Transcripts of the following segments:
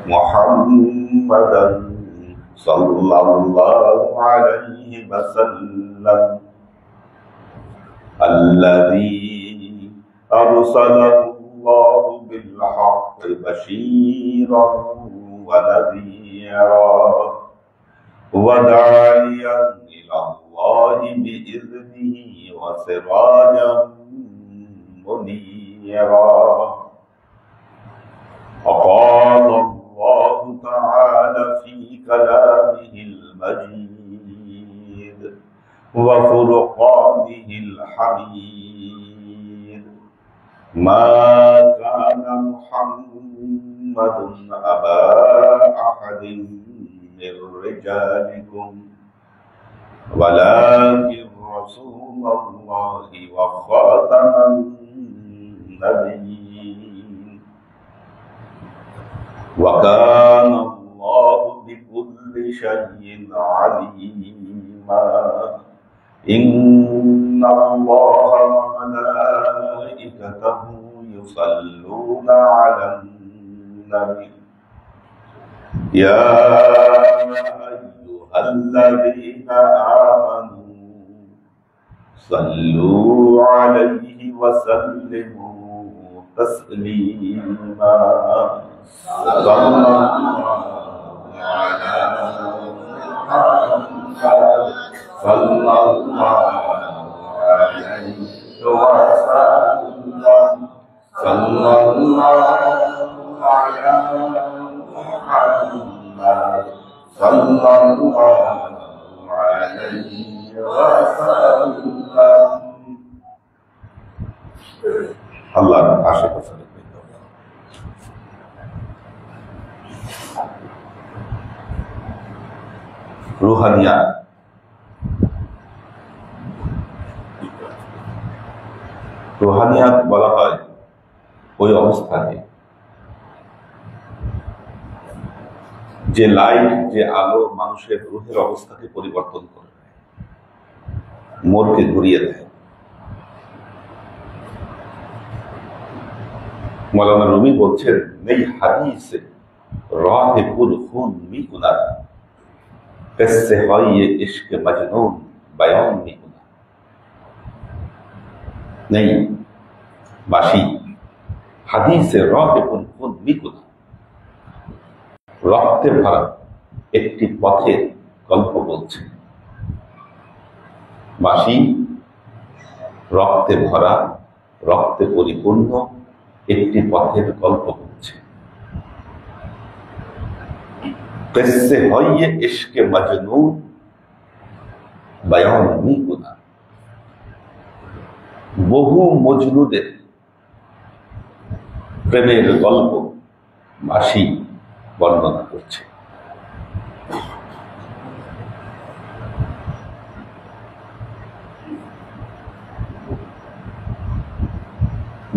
محمدا صلى الله عليه وسلم الذي أرسله الله بالحق بشيرا ونذيرا وداعيا إلى الله بإذنه وسراجا منيرا. وقال الله تعالى في كلامه المجيد وفرقانه الحميد: ما كان محمد أبا أحد من رجالكم ولكن رسول الله وخاتم النبيين وكان الله بكل شيء عليما. إن الله وملائكته يصلون على النبي يا أيها الذين آمنوا صلوا عليه وسلموا تسليما. صلى الله على محمد صلى الله عليه وسلم. صلى الله على محمد صلى الله عليه وسلم. الله عاشق وسلم. রুহানিয়াত। রুহানিয়াত বলা হয় ওই অবস্থাকে যে লাইট, যে আলো মানুষের রুহের অবস্থাকে পরিবর্তন করে দেয়, মোড়কে ঘুরিয়ে দেয়। মৌলানা রুমি বলছেন, নেই হাদিসে রাহে কুল খুন মিগুনা কিসসে হয় ये इश्क मजनून बयान मिगुना। नहीं बाशी হাদিসে রাহে কুল খুন মিগুনা, রক্তে ভরা একটি পথের গল্প বলছে। বাঁশি রক্তে ভরা, রক্তে পরিপূর্ণ একটি পথের গল্প বলছে। কিসসে হয় ये इश्क मजनून बयान मिगुना। বহু মজনুদের প্রেমের গল্প বাঁশি বর্ণনা করছে।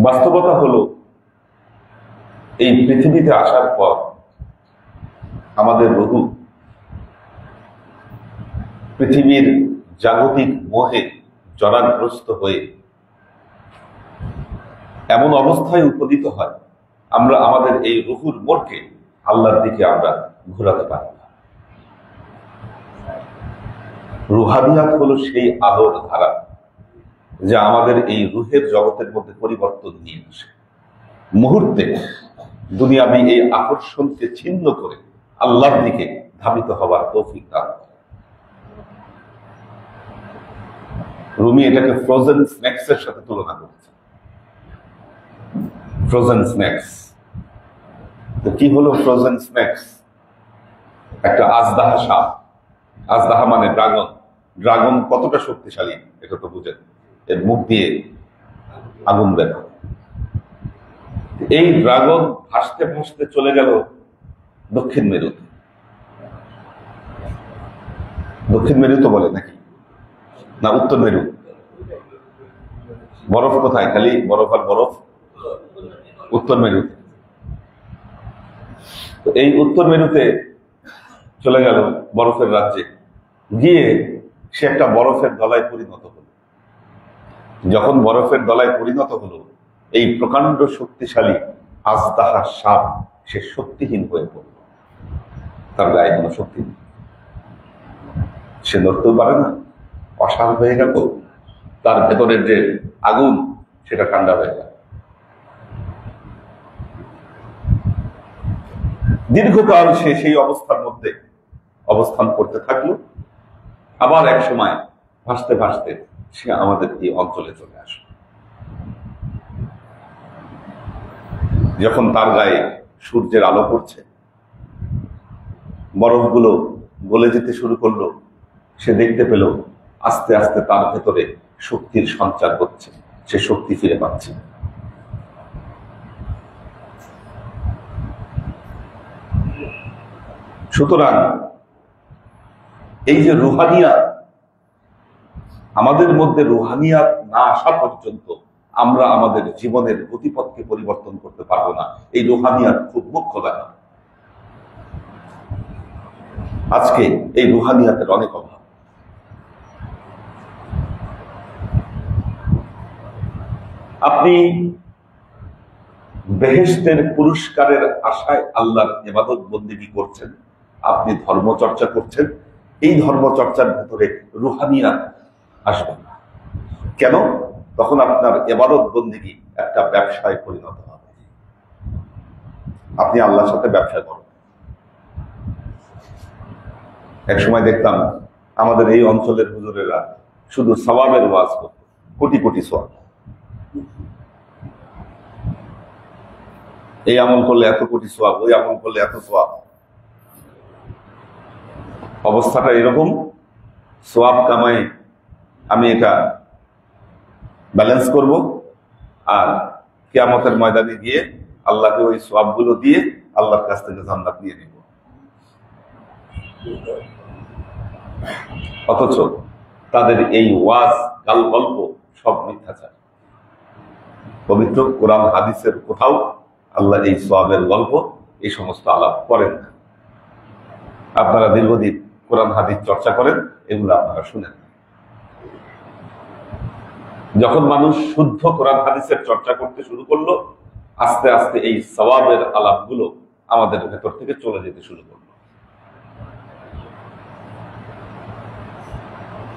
বাস্তবতা হলো, এই পৃথিবীতে আসার পর আমাদের রুহ পৃথিবীর জাগতিক মোহে জড়াগ্রস্ত হয়ে এমন অবস্থায় উপনীত হয়, আমরা আমাদের এই রুহুর মোড়কে আল্লাহর দিকে আমরা ঘোরাতে পারি না। রুহানিয়াত হলো সেই আলোর ধারা যা আমাদের এই রুহের জগতের মধ্যে পরিবর্তন নিয়ে আসে। মুহূর্তে দুনিয়াবি এই আকর্ষণকে ছিন্ন করে আল্লাহর দিকে ধাবিত হওয়ার তৌফিক দান করে। রুমি এটাকে ফ্রোজেন স্ন্যাক্স এর সাথে তুলনা করেছে। ফ্রোজেন স্ন্যাক্স তো কি হলো? ফ্রোজেন স্ন্যাক্স একটা আজদাহা সাপ। আজদাহা মানে ড্রাগন। ড্রাগন কতটা শক্তিশালী এটা তো বুঝেন, এর মুখ দিয়ে আগুন বের হয়। এই ড্রাগন ভাসতে ভাসতে চলে গেল দক্ষিণ মেরুতে। দক্ষিণ মেরু তো বলে নাকি না উত্তর মেরু? বরফ কোথায়? খালি বরফ আর বরফ। উত্তর মেরুতে। এই উত্তর মেরুতে চলে গেল বরফের রাজ্যে, গিয়ে সে একটা বরফের দলায় পরিণত হল। যখন বরফের দলায় পরিণত হলো, এই প্রকাণ্ড শক্তিশালী আজদাহা সাপ সে শক্তিহীন হয়ে পড়ল। তার গায়ে কোনো শক্তি নেই, সে নড়তেও পারে না, অসাড় হয়ে গেল, তার ভেতরের যে আগুন সেটা ঠান্ডা হয়ে গেল। দীর্ঘকাল সে সেই অবস্থার মধ্যে অবস্থান করতে থাকলো। আবার এক সময় ভাসতে ভাসতে সে আমাদের এই অঞ্চলে চলে আসলো। যখন তার গায়ে সূর্যের আলো পড়ছে, বরফগুলো গলে যেতে শুরু করলো, সে দেখতে পেল আস্তে আস্তে তার ভেতরে শক্তির সঞ্চার হচ্ছে, সে শক্তি ফিরে পাচ্ছে। সুতরাং এই যে রুহানিয়াত, আমাদের মধ্যে রুহানিয়াত না আসা পর্যন্ত আমরা আমাদের জীবনের গতিপথকে পরিবর্তন করতে পারবো না। এই রুহানিয়াত খুব মুখ্য ব্যাপার। আজকে এই রুহানিয়াতের অনেক অভাব। আপনি বেহেশতের পুরস্কারের আশায় আল্লাহর ইবাদত বন্দেগী করছেন, আপনি ধর্মচর্চা করছেন, এই ধর্মচর্চার ভেতরে রুহানিয়াত আসবে না। কেন? তখন আপনার ইবাদত বন্দেগী একটা ব্যবসায় পরিণত হবে। আপনি আল্লাহর সাথে ব্যবসা করেন। এক সময় দেখতাম আমাদের এই অঞ্চলের হুজুরেরা শুধু সওয়াবের ওয়াজ করত, কোটি কোটি সওয়াব। এই আমল করলে এত কোটি সওয়াব, ওই আমল করলে এত সওয়াব। অবস্থাটা এরকম, সওয়াব কামাই আমি এটা ব্যালেন্স করব, আর কিয়ামতের ময়দানে গিয়ে আল্লাহকে ওই সওয়াবগুলো দিয়ে আল্লাহর কাছ থেকে জান্নাত নিয়ে নিব। অথচ তাদের এই ওয়াজ গাল গল্প সব মিথ্যাচার। পবিত্র কোরআন হাদিসের কোথাও আল্লাহ এই সওয়াবের গল্প, এই সমস্ত আলাপ করেন না। আপনারা দীর্ঘদিন কোরআন হাদিস চর্চা করেন, এগুলো আপনারা শুনেন। যখন মানুষ শুদ্ধ কোরআন হাদিসের চর্চা করতে শুরু করলো, আস্তে আস্তে এই সওয়াবের আলাপগুলো আমাদের ভেতর থেকে চলে যেতে শুরু করলো।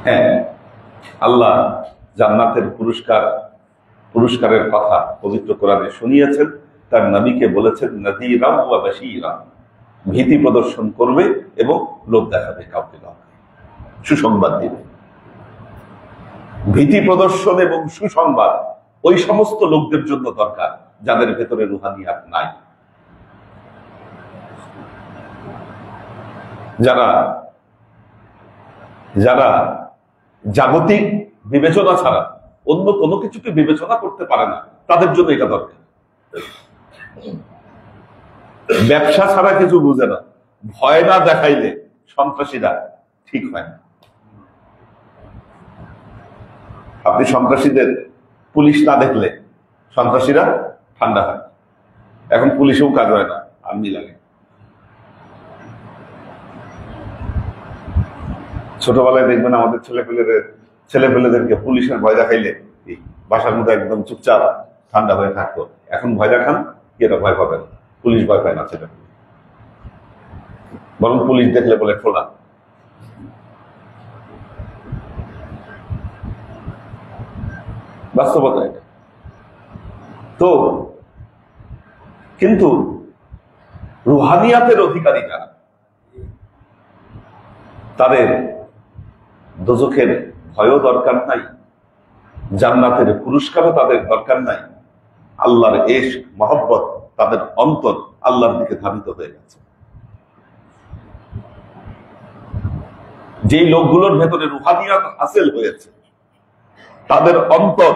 হ্যাঁ, আল্লাহ জান্নাতের পুরস্কারের কথা পবিত্র কোরআনে শুনিয়েছেন, তার নবীকে বলেছেন নাযীরাম ওয়া বাশীরাম, ভীতি প্রদর্শন করবে এবং লোক দেখাবে, কাউকে কাউকে সুসংবাদ দিবে। ভীতি প্রদর্শন এবং সুসংবাদ ওই সমস্ত লোকদের জন্য দরকার যাদের ভেতরে রুহানিয়াত নাই, যারা যারা জাগতিক বিবেচনা ছাড়া অন্য কোনো কিছুকে বিবেচনা করতে পারে না, তাদের জন্য এটা দরকার। ব্যবসা ছাড়া কিছু বুঝে না, ভয় না দেখাইলে সন্ত্রাসীরা ঠিক হয় না। আপনি সন্ত্রাসীদের পুলিশ না দেখলে সন্ত্রাসীরা ঠান্ডা হয়। এখন পুলিশেও কাজ হয় না, আর্মি লাগে। ছোটবেলায় দেখবেন আমাদের ছেলেপেলেদেরকে পুলিশের ভয় দেখাইলে বাসার মধ্যে একদম চুপচাপ ঠান্ডা হয়ে থাকতো। এখন ভয় দেখান, কি এটা ভয় পাবেন? পুলিশ ভয় পায় না ছেলে, বরং পুলিশ দেখলে বলে খোলা। বাস্তবতা এটা। তো কিন্তু রুহানিয়াতের অধিকারী যারা, তাদের দোজখের ভয়ও দরকার নাই, জান্নাতের পুরস্কারও তাদের দরকার নাই। আল্লাহর ইশক মহব্বত, তাদের অন্তর আল্লাহর দিকে ধাবিত হয়ে গেছে। যেই লোকগুলোর ভেতরে রুহানিয়াত হাসিল হয়েছে, তাদের অন্তর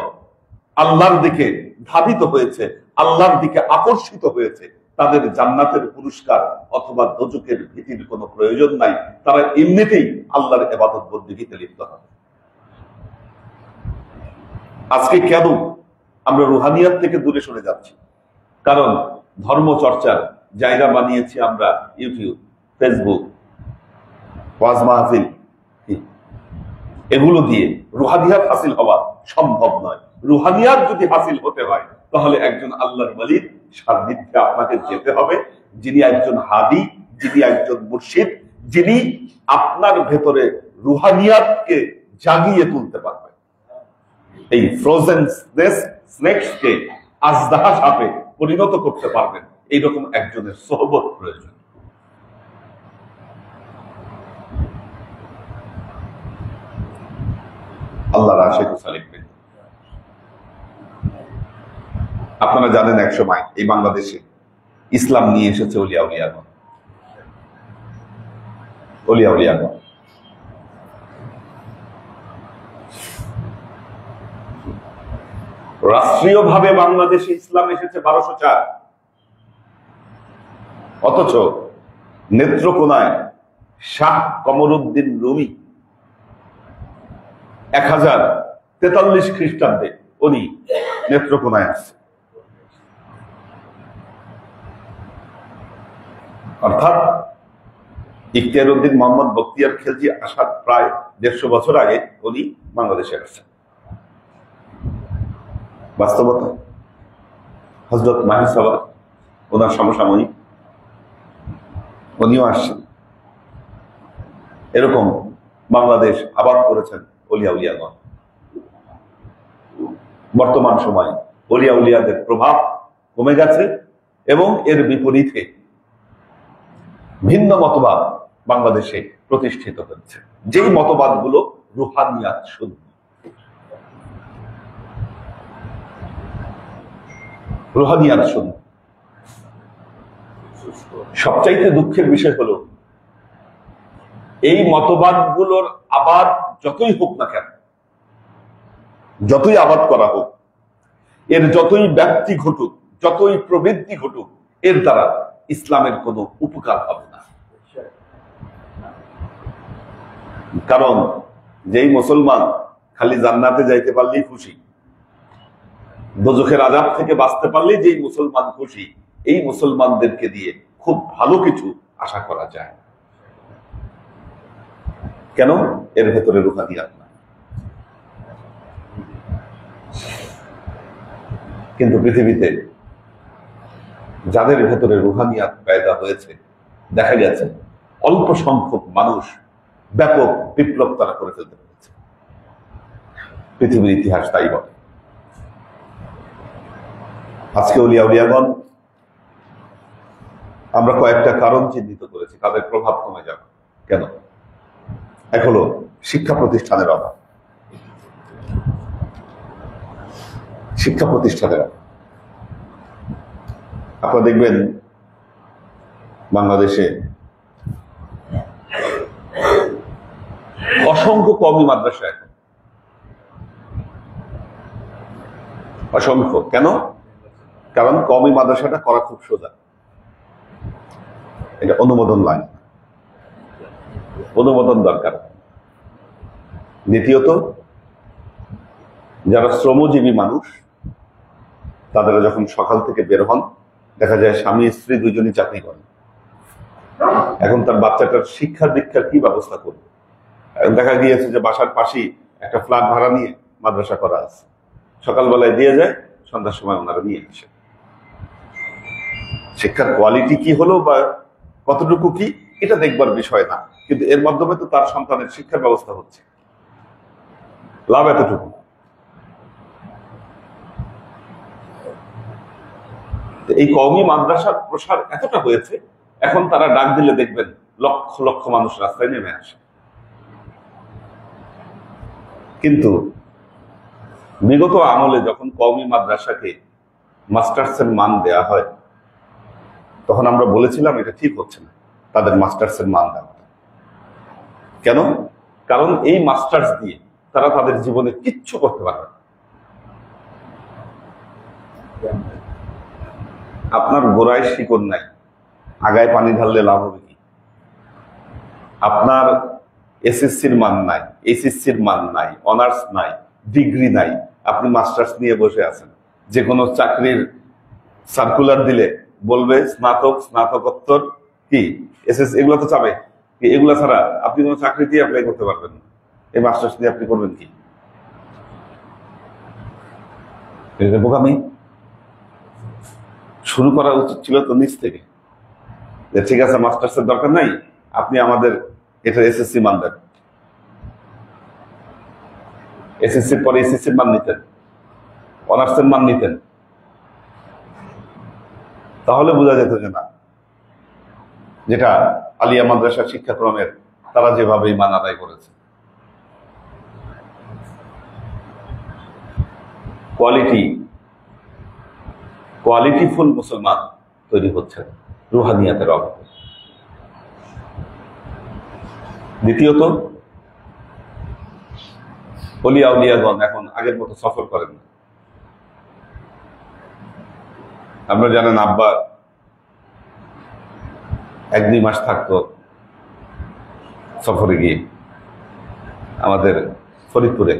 আল্লাহর দিকে ধাবিত হয়েছে, আল্লাহর দিকে আকর্ষিত হয়েছে। তাদের জান্নাতের পুরস্কার অথবা দোজখের ভীতির কোনো প্রয়োজন নাই। তারা এমনিতেই আল্লাহর ইবাদত বন্দেগীতে লিপ্ত হবে। আজকে কেন আমরা রুহানিয়াত থেকে দূরে সরে যাচ্ছি? কারণ ধর্ম চর্চার জায়গা বানিয়েছি আমরা ইউটিউব, ফেসবুক, ওয়াজ মাহফিল, এগুলো দিয়ে রুহানিয়াত হাসিল হওয়া সম্ভব নয়। রুহানিয়াত যদি হাসিল হতে হয়, তাহলে একজন আল্লাহর ওয়ালির সান্নিধ্যে আপনাকে যেতে হবে, যিনি একজন হাদি, যিনি একজন মুর্শিদ, যিনি আপনার ভেতরে রুহানিয়াতকে জাগিয়ে তুলতে পারবেন। এই ফ্রোজেন স্নেকসকে আজদাহা সাপে পরিণত করতে পারবেন, এইরকম একজনের সোহবত প্রয়োজন। আল্লাহর আশিক সালিক। আপনারা জানেন এক সময় এই বাংলাদেশে ইসলাম নিয়ে এসেছে অলিয়া উলিয়াগণ। রাষ্ট্রীয়ভাবে বাংলাদেশে ইসলাম এসেছে 1204, অথচ নেত্রকোনায় শাহ কমরুদ্দিন রুমি 1043 খ্রিস্টাব্দে উনি নেত্রকোনায় আসছে। অর্থাৎ ইখতিয়ার উদ্দিন মোহাম্মদ বখতিয়ার খিলজি আসার প্রায় 150 বছর আগে উনি বাংলাদেশে আসছেন। বাস্তবতা হযরত মাহি সাওয়ার ওনার সমসাময়িক, উনিও আসছেন। এরকম বাংলাদেশ আবাদ করেছেন অলিয়া উলিয়াগণ। বর্তমান সময়ে অলিয়া উলিয়াদের প্রভাব কমে গেছে এবং এর বিপরীতে ভিন্ন মতবাদ বাংলাদেশে প্রতিষ্ঠিত হচ্ছে, যেই মতবাদগুলো রুহানিয়াত শূন্য। সবচাইতে দুঃখের বিষয় হলো এই মতবাদগুলোর আবাদ যতই হোক না কেন, যতই আবাদ করা হোক, এর যতই ব্যাপ্তি ঘটুক, যতই প্রবৃদ্ধি ঘটুক, এর দ্বারা ইসলামের কোনো উপকার হবে না। কারণ যেই মুসলমান খালি জান্নাতে যাইতে পারলেই খুশি, দোজখের আযাব থেকে বাঁচতে পারলেই যেই মুসলমান খুশি, এই মুসলমানদেরকে দিয়ে খুব ভালো কিছু আশা করা যায়। কেন? এর ভেতরে রুহানিয়াত নাই। কিন্তু পৃথিবীতে যাদের ভেতরে রুহানিয়াত পয়দা হয়েছে, দেখা গেছে অল্প সংখ্যক মানুষ ব্যাপক বিপ্লব তারা করে ফেলতে পেরেছে। পৃথিবীর ইতিহাস তাই বলে। আজকে অলিয়া উলিয়াগণ আমরা কয়েকটা কারণ চিহ্নিত করেছি তাদের প্রভাব কমে যাবে কেন। এক হলো শিক্ষা প্রতিষ্ঠানের অভাব। আপনারা দেখবেন বাংলাদেশে অসংখ্য কওমি মাদ্রাসা, এখন অসংখ্য। কেন? কারণ কওমি মাদ্রাসাটা করা খুব সোজা, এটা অনুমোদন লাগে, অনুমোদন দরকার। দ্বিতীয়ত, যারা শ্রমজীবী মানুষ তাদের যখন সকাল থেকে বের হন, দেখা যায় স্বামী স্ত্রী দুজনই চাকরি করেন। এখন তার বাচ্চাটার শিক্ষা দীক্ষার কি ব্যবস্থা করবে? দেখা গিয়েছে যে বাসার পাশেই একটা ফ্ল্যাট ভাড়া নিয়ে মাদ্রাসা করা আছে, সকালবেলায় দিয়ে যায়, সন্ধ্যার সময় ওনারা নিয়ে আসে। শিক্ষার কোয়ালিটি কি হলো বা কতটুকু কি, এটা দেখবার বিষয় না, কিন্তু এর মাধ্যমে তো তার সন্তানের শিক্ষার ব্যবস্থা হচ্ছে, লাভ এতটুকু। এই কওমি মাদ্রাসার প্রসার এতটা হয়েছে, এখন তারা ডাক দিলে দেখবেন লক্ষ লক্ষ মানুষ রাস্তায় নেমে আসে। কিন্তু বিগত আমলে যখন কওমি মাদ্রাসাকে মাস্টার্সের মান দেয়া হয়, তখন আমরা বলেছিলাম এটা ঠিক হচ্ছে না তাদের মাস্টার্সের মান দেওয়া। কেন? কারণ এই মাস্টার্স দিয়ে তারা তাদের জীবনে কিচ্ছু করতে পারবে না। আপনার গোড়ায় শিকড় নাই, আগায় পানি ঢাললে লাভ হবে কি? আপনার এসএসসির মান নাই, এইচএসসির মান নাই, অনার্স নাই, ডিগ্রি নাই, আপনি মাস্টার্স নিয়ে বসে আছেন। যে কোনো চাকরির সার্কুলার দিলে বলবে স্নাতক, স্নাতকোত্তর, কি এসএস, এগুলো তো চাবে। এগুলা ছাড়া আপনি কোনো চাকরি দিয়ে অ্যাপ্লাই করতে পারবেন না। এই মাস্টার্স দিয়ে আপনি করবেন কি? বোকামি। শুরু করা উচিত ছিল তো নিচ থেকে। যে ঠিক আছে মাস্টার্সের দরকার নাই, আপনি আমাদের এটা এসএসসি মান দেন। এসএসসির পরে এসএসসির মান নিতেন, অনার্সের মান নিতেন, তাহলে বোঝা যেত যে না, যেটা আলিয়া মাদ্রাসার শিক্ষাক্রমের তারা যেভাবে মান আদায় করেছে। কোয়ালিটিফুল মুসলমান তৈরি হচ্ছে রুহানিয়াতের অভাবে। দ্বিতীয়ত, ওলিয়া উলিয়াগণ এখন আগের মতো সফর করেন না। আপনারা জানেন আব্বা 1-2 মাস থাকতো সফরে গিয়ে আমাদের ফরিদপুরে,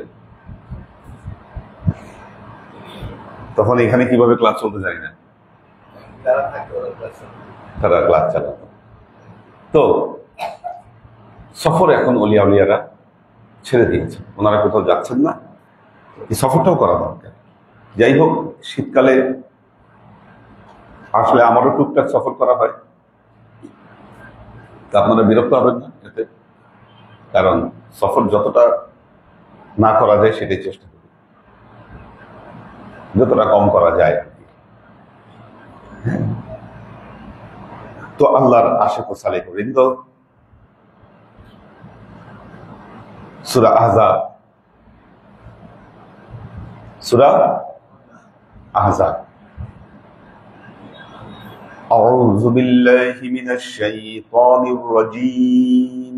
তখন এখানে কিভাবে ক্লাস চলতে জানি না, তারা ক্লাস চালাতো। তো সফর এখন ওলিয়া উলিয়ারা ছেড়ে দিয়েছে, ওনারা কোথাও যাচ্ছেন না, এই সফরটাও করা দরকার। যাই হোক, শীতকালে আসলে আমারও টুকটাক সফর করা হয়, তা আপনারা বিরক্ত হবেন না এতে, কারণ সফর যতটা না করা যায় সেটাই চেষ্টা করি, যতটা কম করা যায় আর কি। তো আল্লাহর আশিক ও সালেহ বৃন্দ, সূরা আহজাব। أعوذ بالله من الشيطان الرجيم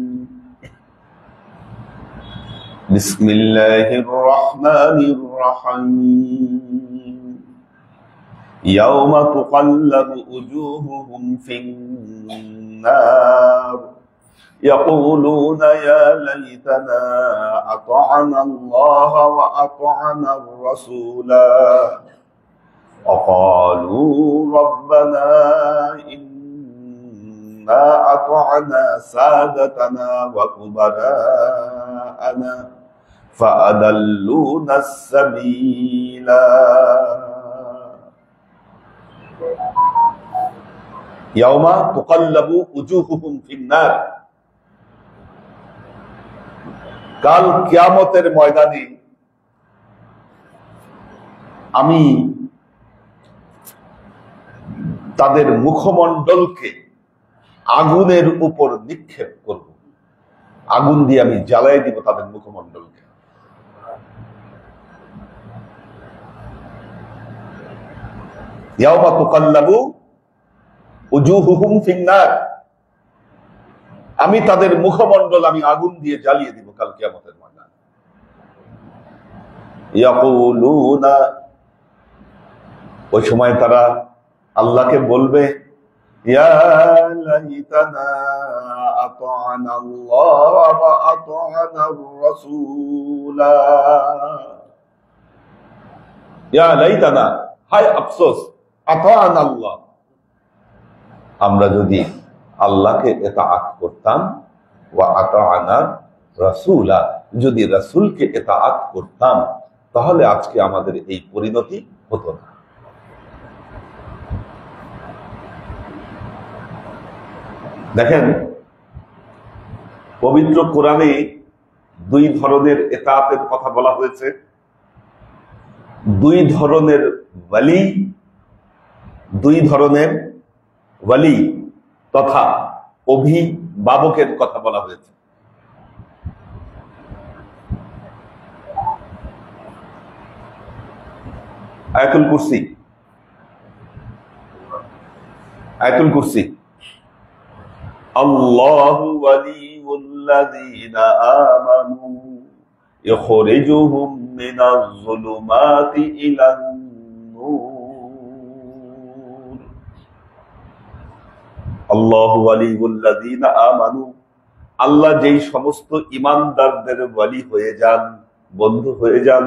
بسم الله الرحمن الرحيم يوم تقلب وجوههم في النار يقولون يا ليتنا أطعنا الله وأطعنا الرسولا وقالوا ربنا إنا أطعنا سادتنا وكبراءنا فأضلونا السبيلا يوم تقلب وجوههم في النار কাল কিয়ামতের ময়দানে আমি তাদের মুখমণ্ডলকে আগুনের উপর নিক্ষেপ করব, আগুন দিয়ে আমি জ্বালাই দিব তাদের মুখমণ্ডলকে। ইয়াওমা তুকাল্লাবু উজুহুহুম ফিন্নার, আমি তাদের মুখমণ্ডল আমি আগুন দিয়ে জ্বালিয়ে দিব কাল কিয়ামতের ময়দানে। ইয়াকুলুনা, ওই সময় তারা আল্লাহকে বলবে, ইয়া লাইতানা আতা'না আল্লাহ ওয়া আতা'না আর-রাসূলা, ইয়া লাইতানা, হায় আফসোস, আতা'না আল্লাহ, আমরা যদি আল্লাহকে ইতাআত করতাম, ওয়া আতা'না রাসূলা, যদি রাসূলকে ইতাআত করতাম, তাহলে আজকে আমাদের এই পরিণতি হতো না। দেখেন, পবিত্র কোরআনে 2 ধরনের ইতাআতের কথা বলা হয়েছে, 2 ধরনের ওয়ালি তথা অভিভাবকের কথা বলা হয়েছে। আয়াতুল কুরসি, আল্লাহু ওয়ালিয়ুল্লাযীনা আমানু ইখরিজুহুম মিনাজ যুলুমাতি ইলান নূর। আল্লাহু ওয়ালিয়ুল্লাযীনা আমানু, আল্লাহ যেই সমস্ত ঈমানদারদের ওয়ালি হয়ে যান, বন্ধু হয়ে যান,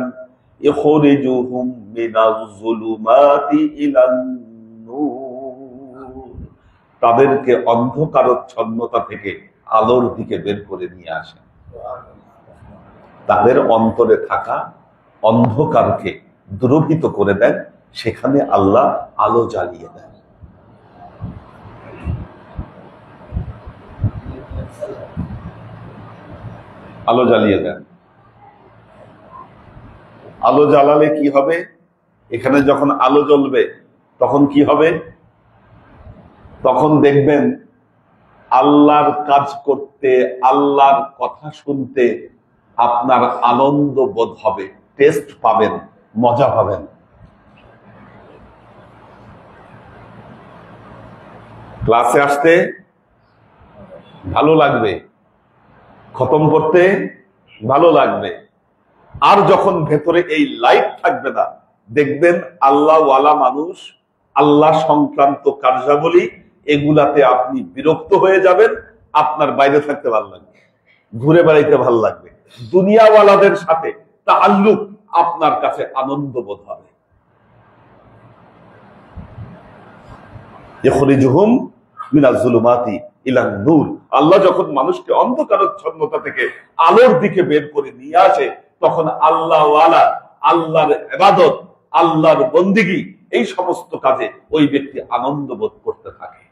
ইখরিজুহুম মিনাজ যুলুমাতি ইলান নূর, তাদেরকে অন্ধকারচ্ছন্নতা থেকে আলোর দিকে বের করে নিয়ে আসেন। তাদের অন্তরে থাকা অন্ধকারকে দূরীভূত করে দেন, সেখানে আল্লাহ আলো জ্বালিয়ে দেন। আলো জ্বালিয়ে দেন। আলো জ্বালালে কি হবে? এখানে যখন আলো জ্বলবে তখন কি হবে? তখন দেখবেন আল্লাহর কাজ করতে, আল্লাহর কথা শুনতে আপনার আনন্দ বোধ হবে, টেস্ট পাবেন, মজা পাবেন। ক্লাসে আসতে ভালো লাগবে, খতম করতে ভালো লাগবে। আর যখন ভেতরে এই লাইট থাকবে না, দেখবেন আল্লাহওয়ালা মানুষ, আল্লাহ সংক্রান্ত কার্যাবলী, এগুলাতে আপনি বিরক্ত হয়ে যাবেন। আপনার বাইরে থাকতে ভালো লাগবে, ঘুরে বেড়াইতে ভালো লাগবে, দুনিয়াওয়ালাদের সাথে তাআল্লুক আপনার কাছে আনন্দ বোধ হবে। ইখরিজুহুম মিনাজ যুলুমাতি ইলান নূর। আল্লাহ যখন মানুষকে অন্ধকারাচ্ছন্নতা থেকে আলোর দিকে বের করে নিয়ে আসে, তখন আল্লাহওয়ালা, আল্লাহর ইবাদত, আল্লাহর বন্দিগি, এই সমস্ত কাজে ওই ব্যক্তি আনন্দ বোধ করতে থাকে।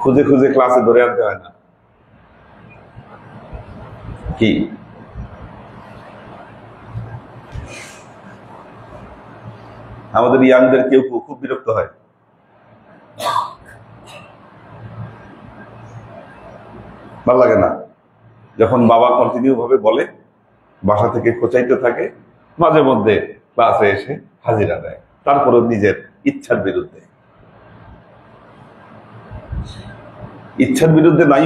খুঁজে খুঁজে ক্লাসে ধরে আনতে হয় না। কি আমাদের ইয়াংদের কেউ খুব বিরক্ত হয়, ভালো লাগে না যখন বাবা কন্টিনিউ ভাবে বলে, বাসা থেকে খোঁচাইতে থাকে, মাঝে মধ্যে ক্লাসে এসে হাজিরা দেয়, তারপরে নিজের ইচ্ছার বিরুদ্ধে। ইচ্ছার বিরুদ্ধে নাই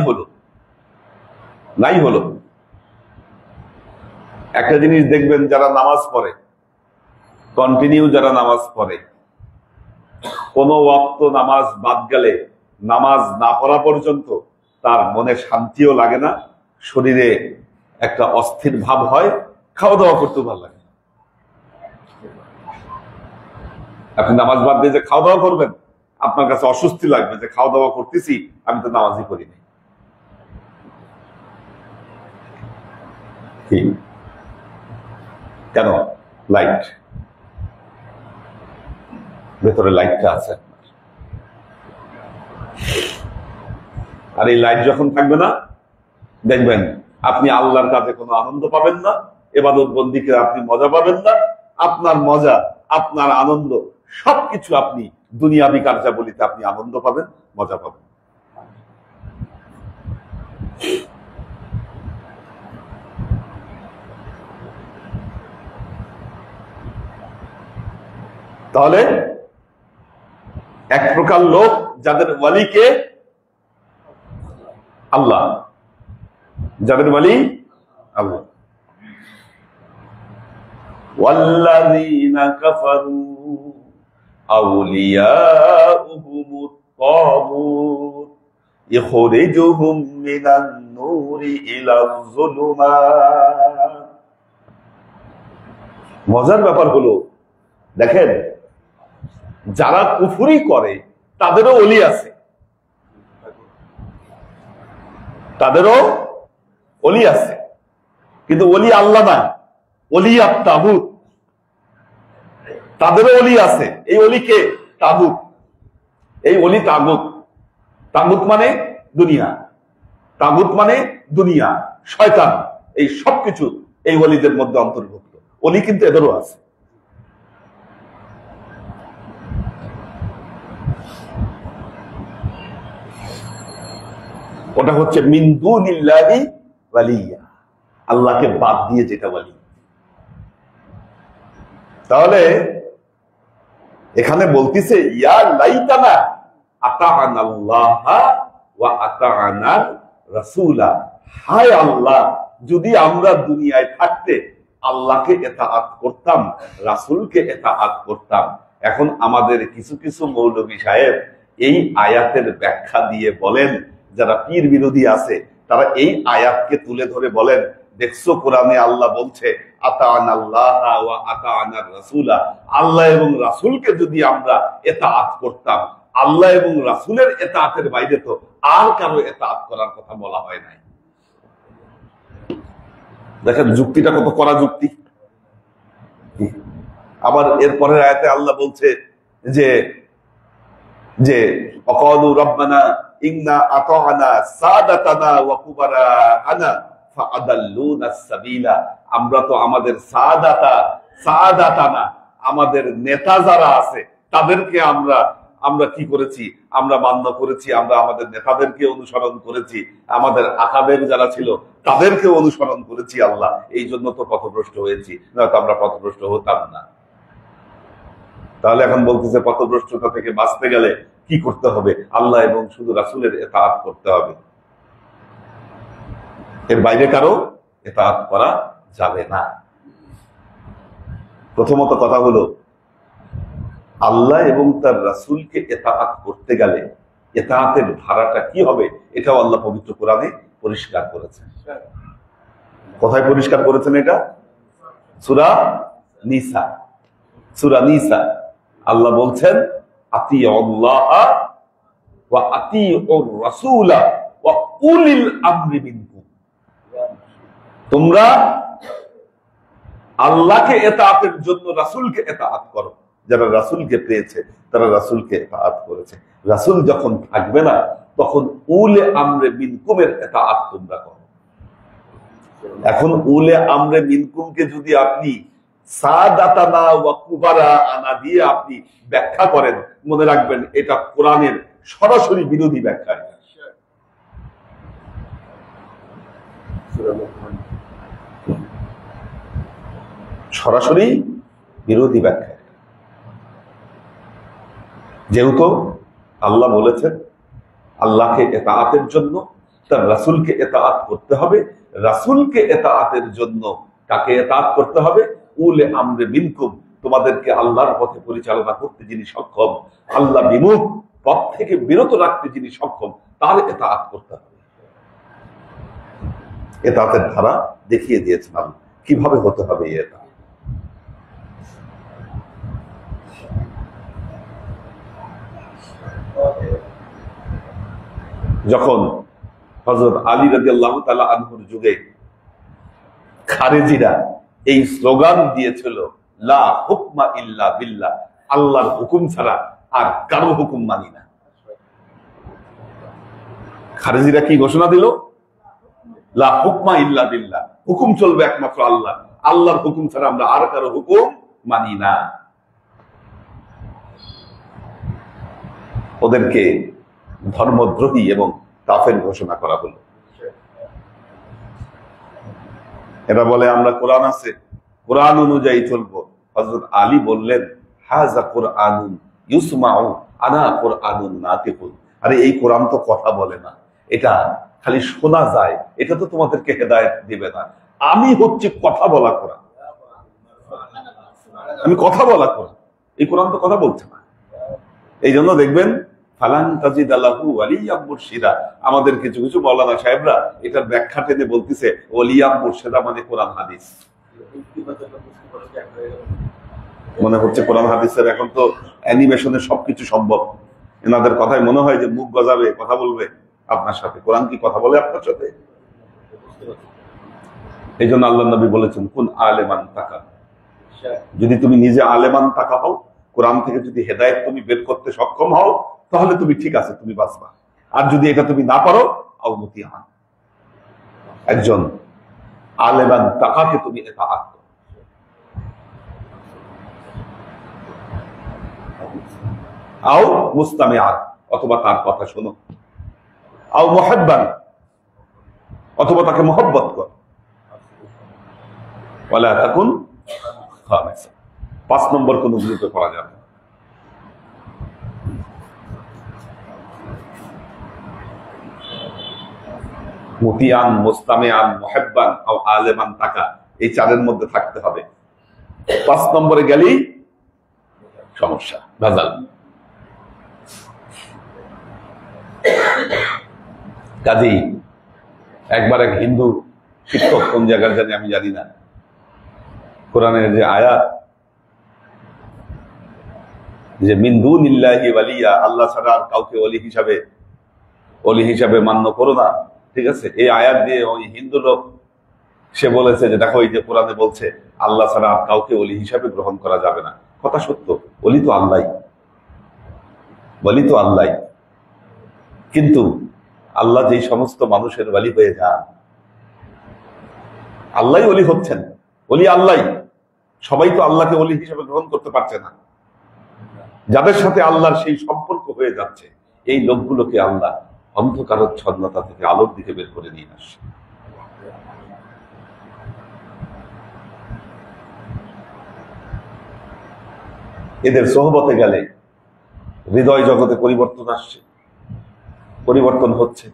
হলো। একটা জিনিস দেখবেন, যারা নামাজ পড়ে, কন্টিনিউ যারা নামাজ পড়ে, কোনো ওয়াক্ত নামাজ বাদ গেলে, নামাজ না পড়া পর্যন্ত তার মনে শান্তিও লাগে না, শরীরে একটা অস্থির ভাব হয়, খাওয়া দাওয়া করতেও ভালো লাগে। আপনি নামাজ বাদ দিয়ে যে খাওয়া দাওয়া করবেন, আপনার কাছে অস্বস্তি লাগবে যে খাওয়া দাওয়া করতেছি, আমি তো নামাজই করিনি। কেন? লাইট, ভেতরে লাইটটা আছে। আর এই লাইট যখন থাকবে না, দেখবেন আপনি আল্লাহর কাছে কোনো আনন্দ পাবেন না, ইবাদত বন্দিকে আপনি মজা পাবেন না। আপনার মজা, আপনার আনন্দ, সবকিছু আপনি দুনিয়াবি কার্যাবলীতে আপনি আনন্দ পাবেন, মজা পাবেন। তাহলে এক প্রকার লোক যাদের ওয়ালিকে আল্লাহ, যাদের ওয়ালি আল্লাহ। ওয়াল্লাযীনা কাফারু আউলিয়াউহুমুত তাগুত ইখরিজুহুম মিনান নূরি ইলাজ যুলুমাত। মজার ব্যাপার হলো, দেখেন, যারা কুফরি করে তাদেরও ওলি আছে, তাদেরও ওলি আছে, কিন্তু ওলি আল্লাহ না, ওলি তাগুত। তাদেরও ওলি আছে। এই ওলি কে? তাগুত। এই ওলি তাগুত। তাগুত মানে দুনিয়া, তাগুত মানে দুনিয়া, শয়তান, এই সবকিছু এই ওলিদের মধ্যে অন্তর্ভুক্ত। ওলি কিন্তু এদেরও আছে। ওটা হচ্ছে মিন দুনিল্লাহি ওয়ালিয়া, আল্লাহকে বাদ দিয়ে যেটা ওয়ালি। তাহলে এখানে বলতিছে ইয়া লাইতানা আতাআনাল্লাহা ওয়া আতাআনার রাসূলা। হায় আল্লাহ, যদি আমরা দুনিয়ায় থাকতে আল্লাহকে ইতাআত করতাম, রাসূলকে ইতাআত করতাম। এখন আমাদের কিছু কিছু মৌলভী সাহেব এই আয়াতের ব্যাখ্যা দিয়ে বলেন, যারা পীর বিরোধী আছে তারা এই আয়াতকে তুলে ধরে বলেন, দেখছো কোরআনে আল্লাহ বলছে আতাআনাল্লাহা ওয়া আতাআনার রাসূলা, আল্লাহ এবং রাসূলকে যদি আমরা ইতাআত করতাম, আল্লাহ এবং রাসূলের ইতাআতের বাইরে তো আর কারো ইতাআত করার কথা বলা হয় নাই। দেখেন যুক্তিটা কত কড়া যুক্তি। আবার এরপরের আয়াতে আল্লাহ বলছে যে যে অকালু রব্বানা ইন্না আতা'না সাদাতানা ওয়া কুবারা'ানা ফাআদাল্লুনা সাবিলা। আমরা তো আমাদের সাদাতানা আমাদের নেতা যারা আছে তাদেরকে আমরা কি করেছি, আমরা মান্য করেছি, আমরা আমাদের নেতাদেরকে অনুসরণ করেছি, আমাদের আকাবের যারা ছিল তাদেরকে অনুসরণ করেছি আল্লাহ, এই জন্য তো পথভ্রষ্ট হয়েছি, নয়তো আমরা পথভ্রষ্ট হতাম না। তাহলে এখন বলতেছে পথভ্রষ্টতা থেকে বাঁচতে গেলে কি করতে হবে? আল্লাহ এবং শুধু রাসূলের ইতাআত করতে হবে, এর বাইরে কারো ইতাআত করা যাবে না। প্রথমত কথা হলো আল্লাহ এবং তার রাসূলকে ইতাআত করতে গেলে ইতাআতের ধারাটা কি হবে এটাও আল্লাহ পবিত্র কোরআনে পরিষ্কার করেছেন। কোথায় পরিষ্কার করেছেন এটা? সূরা নিসা আল্লাহ বলছেন আতিউল্লাহ ওয়া আতিউর রাসূলা ওয়া উলিল আমরি মিনকুম। তোমরা আল্লাহকে ইতাআতের জন্য রাসূলকে ইতাআত করো, যারা রাসূলকে পেয়েছে তারা রাসূলকে ইতাআত করেছে। রাসূল যখন থাকবে না তখন উলে আমরে মিনকুমের ইতাআত তোমরা করো। এখন উলে আমরে মিনকুমকে যদি আপনি সাদাতানা ওয়া কুবারা'ানা দিয়ে আপনি ব্যাখ্যা করেন, মনে রাখবেন এটা কোরআনের সরাসরি বিরোধী ব্যাখ্যা। সরাসরি বিরোধী ব্যাখ্যা। যেহেতু আল্লাহ বলেছেন আল্লাহকে ইতাআতের জন্য তার রাসূলকে ইতাআত করতে হবে, রাসূলকে ইতাআতের জন্য কাকে ইতাআত করতে হবে? উলে আমরে মিনকুম, তোমাদেরকে আল্লাহর পথে পরিচালনা করতে যিনি সক্ষম, আল্লাহ বিমুখ পথ থেকে বিরত রাখতে যিনি সক্ষম, তার ইতাআত করতে হবে। ইতাআতের ধারা দেখিয়ে দিয়েছেন আল্লাহ কিভাবে হতে হবে। এটা যখন হযরত আলী রাদিয়াল্লাহু তাআলা আনহুর যুগে খারেজিরা এই স্লোগান দিয়েছিল লা হুকমা ইল্লা বিল্লাহ, আল্লাহর হুকুম ছাড়া আর কারো হুকুম মানি না। খারেজিরা কি ঘোষণা দিল? লা হুকমা ইল্লা বিল্লাহ, হুকুম চলবে একমাত্র আল্লাহ, আল্লাহর হুকুম ছাড়া আমরা আর কারো হুকুম মানি না। ওদেরকে ধর্মদ্রোহী এবং কাফের ঘোষণা করা হলো। এরা বলে আমরা কোরআন আছে, কোরআন অনুযায়ী চলবো। হযরত আলী বললেন হাযা কুরআনুন ইউসমাউ আনা কুরআনুন নাতিকুন। আরে এই কোরআন তো কথা বলে না, এটা খালি শোনা যায়, এটা তো তোমাদেরকে হেদায়েত দিবে না। আমি হচ্ছে কথা বলা কোরআন, আমি কথা বলা কোরআন, এই কোরআন তো কথা বলছে না। এই জন্য দেখবেন ফালান তাজিদ আলাহু ওয়ালিয়াম মুরশিদা, আমাদের কিছু কিছু মাওলানা সাহেবরা এটার ব্যাখ্যা টেনে বলতেছে ওলিয়াম মুরশিদা মানে কোরআন হাদিস। মনে হচ্ছে কোরআন হাদিসের এখন তো অ্যানিমেশনে সবকিছু সম্ভব। এনাদের কথায় মনে হয় যে মুখ গজাবে, কথা বলবে আপনার সাথে। কোরআন কি কথা বলে আপনার সাথে? এই জন্য আল্লাহ নবী বলেছেন কুন আলেমান তাকা, যদি তুমি নিজে আলেমান তাকা হও, কোরআন থেকে যদি হেদায়েত তুমি বের করতে সক্ষম হও, তাহলে তুমি ঠিক আছে, তুমি বাঁচবা। আর যদি এটা তুমি না পারো, আউমতিয়ান, একজন আলেমান তাকাকে তুমি ইতাআত করো। আও মুস্তামিআন, অথবা তার কথা শোনো। আও মুহিব্বান, অথবা তাকে মহব্বত করো। ওয়ালা তাকুন খামিসা, 5 নম্বর কোন গ্রুপে পড়া যাবে। মুতিয়ান, মুস্তামিআন, মুহিব্বান আও আলেমান তাকা, এই 4-এর মধ্যে থাকতে হবে। 5 নম্বরে গেলেই সমস্যা, ভেজাল। কাজেই একবার এক হিন্দু শিক্ষক, কোন জায়গার জানি আমি জানি না, কোরআনের যে আয়াত যে মিন দুনিল্লাহি ওয়ালিয়া, আল্লাহ ছাড়া আর কাউকে ওলি হিসাবে মান্য করো না, ঠিক আছে, এই আয়াত দিয়ে ওই হিন্দু লোক সে বলেছে যে দেখো এই যে কোরআনে বলছে আল্লাহ ছাড়া আর কাউকে ওলি হিসাবে গ্রহণ করা যাবে না, কথা সত্য, ওলি তো আল্লাহ, বলি তো আল্লাহ। কিন্তু আল্লাহ যেই সমস্ত মানুষের ওলি হয়ে যান, আল্লাহ ওলি হচ্ছেন, ওলি আল্লাহ, সবাই তো আল্লাহকে ওলি হিসাবে গ্রহণ করতে পারছে না। যাদের সাথে আল্লাহর সেই সম্পর্ক হয়ে যাচ্ছে, এই লোকগুলোকে আল্লাহ অন্ধকারচ্ছন্নতা থেকে আলোর দিকে বের করে নিয়ে আসে। এদের সোহবতে গেলে হৃদয় জগতে পরিবর্তন আসছে, পরিবর্তন হচ্ছে।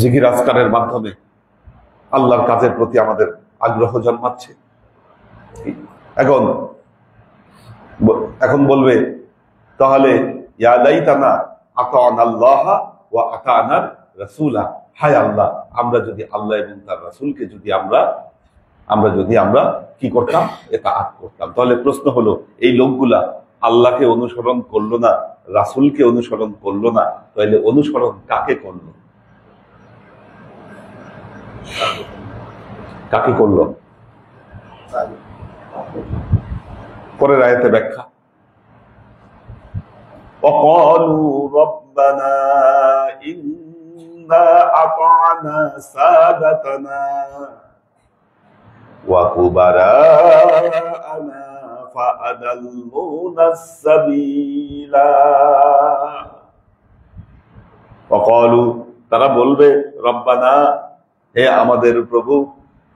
জিকির আজকারের মাধ্যমে আল্লাহর কাজের প্রতি আমাদের আগ্রহ জন্মাচ্ছে। এখন বলবে তাহলে ইয়া লাইতানা আতা'না আল্লাহ ওয়া আতা'না রাসূলা, হায় আল্লাহ, আমরা যদি আল্লাহ এবং তার রাসূলকে যদি আমরা কি করতাম, ইতাআত করতাম। তাহলে প্রশ্ন হলো, এই লোকগুলা আল্লাহকে অনুসরণ করলো না, রাসূলকে অনুসরণ করলো না, তাহলে অনুসরণ কাকে করলো? কাকে করলো? পরের আয়াতে ব্যাখ্যা, وقالوا ربنا إنا أطعنا سادتنا وكبراءنا فأضلونا السبيل। وقالوا, তারা বলবে, রব্বানা, হে আমাদের প্রভু,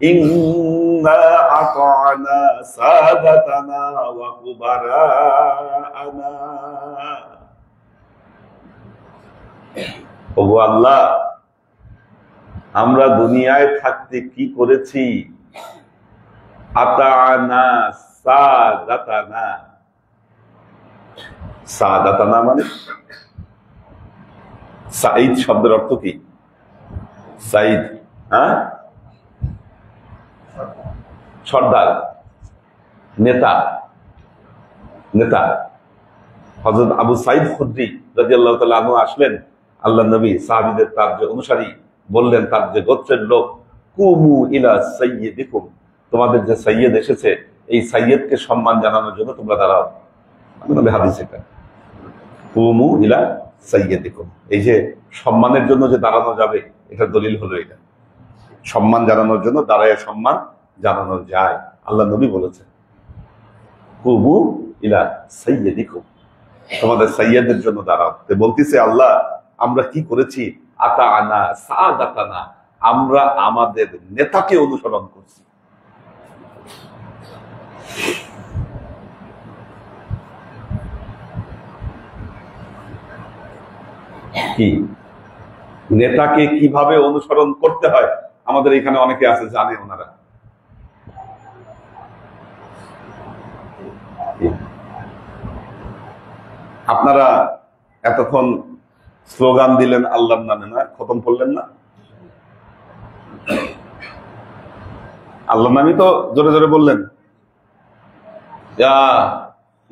ইন্না আতা'না সাদাতানা ওয়া কুবারা'না, ওগো আল্লাহ, আমরা দুনিয়ায় থাকতে কি করেছি? আতা'না সাদাতানা, সাদাতানা মানে সাইদ শব্দের অর্থ কি? সাইদ, হ্যাঁ, সর্দার, নেতা, নেতা। হযরত আবু সাইদ খুদরি রাদিয়াল্লাহু তাআলা আনহু আসলেন, আল্লাহ নবী সাহাবীদের, তার যে অনুসারী, বললেন, তার যে গোত্রের লোক, কুমু ইলা সাইয়্যিদিকুম, তোমাদের যে সাইয়্যিদ এসেছে, এই সাইয়্যিদকে সম্মান জানানোর জন্য তোমরা দাঁড়াও। নবী হাদিস এটা, কুমু ইলা সাইয়্যিদিকুম, এই যে সম্মানের জন্য যে দাঁড়ানো যাবে, এটা দলিল হলো এটা। সম্মান জানানোর জন্য দাঁড়ায় সম্মান জানানো যায়, আল্লাহ নবী বলেছেন, কুমু ইলা সাইয়্যিদিকুম, তোমাদের সাইয়্যিদের জন্য দাঁড়াও। বলতেছে আল্লাহ, আমরা কি করেছি? আতা'না সাদাতানা, আমরা আমাদের নেতাকে অনুসরণ করছি। কি নেতাকে কিভাবে অনুসরণ করতে হয়, আমাদের এখানে অনেকে আছে জানে, ওনারা আপনারা এতক্ষণ স্লোগান দিলেন আল্লাহর নামে, না খতম করলেন না? আল্লাহর নামই তো জোরে জোরে বললেন, ইয়া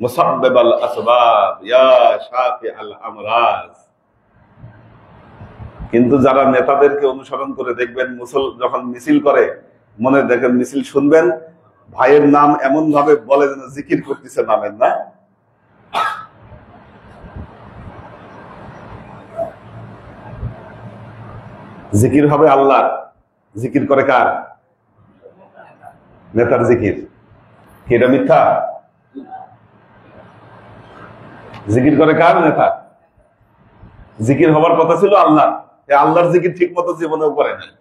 মুসাব্বিবাল আসবাব ইয়া শাফিআল আমরাজ। কিন্তু যারা নেতাদেরকে অনুসরণ করে, দেখবেন যখন মিছিল করে, মনে দেখেন মিছিল শুনবেন, ভাইয়ের নাম এমন ভাবে বলে যেন জিকির করতেছে নামের, না? জিকির হবে আল্লাহ, জিকির করে কার? নেতার জিকির। কি এটা মিথ্যা? জিকির করে কার? নেতা। জিকির হবার কথা ছিল আল্লাহ, আল্লাহর জিকির ঠিক মতো জীবনেও করে নাই।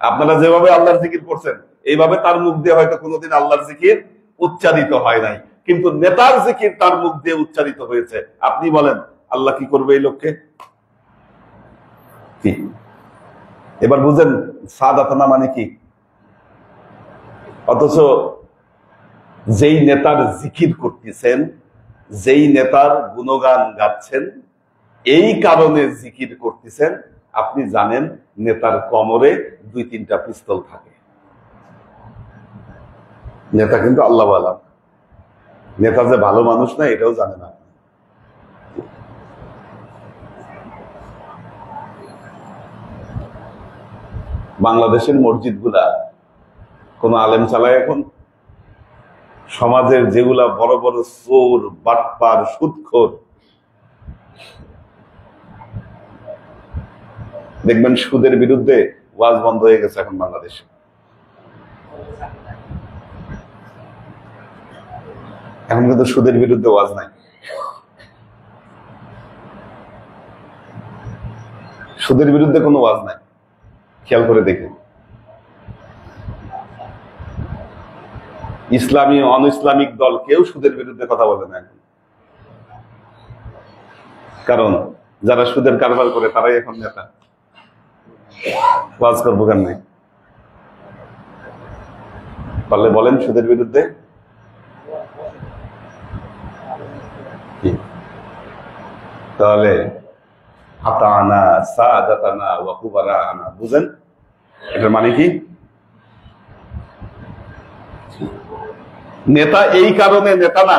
আপনারা যেভাবে আল্লাহর জিকির করছেন, এইভাবে তার মুখ দিয়ে হয়তো কোনোদিন আল্লাহর জিকির উচ্চারিত হয় নাই, কিন্তু নেতার জিকির তার মুখ দিয়ে উচ্চারিত হয়েছে। আপনি বলেন আল্লাহ কি করবে এই লোককে? কি এবার বুঝেন সাদাতানা মানে কি? অথচ যেই নেতার জিকির করতেছেন, যেই নেতার গুণগান গাচ্ছেন, এই কারণে জিকির করতেছেন, আপনি জানেন নেতার কোমরে 2-3টা পিস্তল থাকে। নেতা কিন্তু আল্লাহওয়ালা, নেতা যে ভালো মানুষ না এটাও জানে না। বাংলাদেশের মসজিদগুলা কোন আলেম চালায় এখন? সমাজের যেগুলা বড় বড় চোর, বাটপার, সুদখোর, দেখবেন সুদের বিরুদ্ধে ওয়াজ বন্ধ হয়ে গেছে এখন বাংলাদেশে। এখন কিন্তু সুদের বিরুদ্ধে ওয়াজ নাই, সুদের বিরুদ্ধে কোনো ওয়াজ নাই। খেয়াল করে দেখেন, ইসলামী অন ইসলামিক দল কেউ সুদের বিরুদ্ধে কথা বলে না এখন। কারণ যারা সুদের কারবার করে তারাই এখন নেতা। ওয়াজ করবো কেন? পারলে বলেন সুদের বিরুদ্ধে। তাহলে হাতানা সাদাতানা ওয়া কুবারানা, বুঝেন এটার মানে কি? নেতা এই কারণে নেতা না,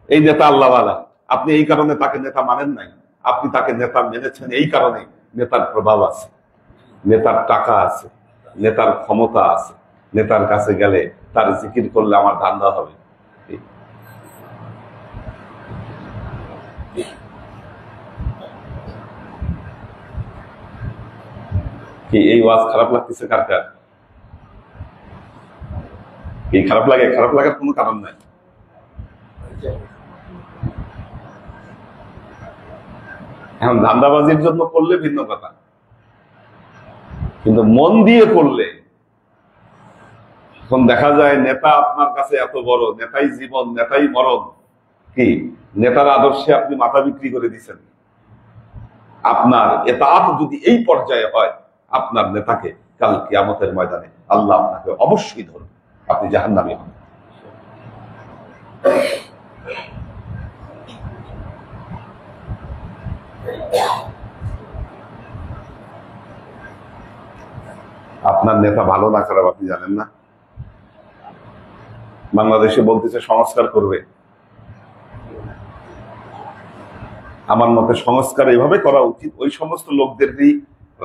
এই নেতা আল্লাহওয়ালা। আপনি এই কারণে তাকে নেতা মানেন নাই, আপনি তাকে নেতা মেনেছেন এই কারণে নেতার প্রভাব আছে, নেতার টাকা আছে, নেতার ক্ষমতা আছে, নেতার কাছে গেলে তার জিকির করলে আমার ধান্দা হবে। কি এই ওয়াজ খারাপ লাগতেছে কার কার? এই খারাপ লাগে? খারাপ লাগার কোনো কারণ নাই। এখন ধান্দাবাজির জন্য করলে ভিন্ন কথা, কিন্তু মন দিয়ে করলে এখন দেখা যায় নেতা আপনার কাছে এত বড়, নেতাই জীবন, নেতাই মরণ। কি নেতার আদর্শে আপনি মাথা বিক্রি করে দিচ্ছেন। আপনার এতাত যদি এই পর্যায়ে হয়, আপনার নেতাকে কাল কিয়ামতের ময়দানে আল্লাহ আপনাকে অবশ্যই ধরবে, আপনি জাহান্নামী হন। আপনার নেতা ভালো না খারাপ আপনি জানেন না। বাংলাদেশে বলতেছে সংস্কার করবে। আমার মতে সংস্কার এইভাবে করা উচিত, ওই সমস্ত লোকদেরই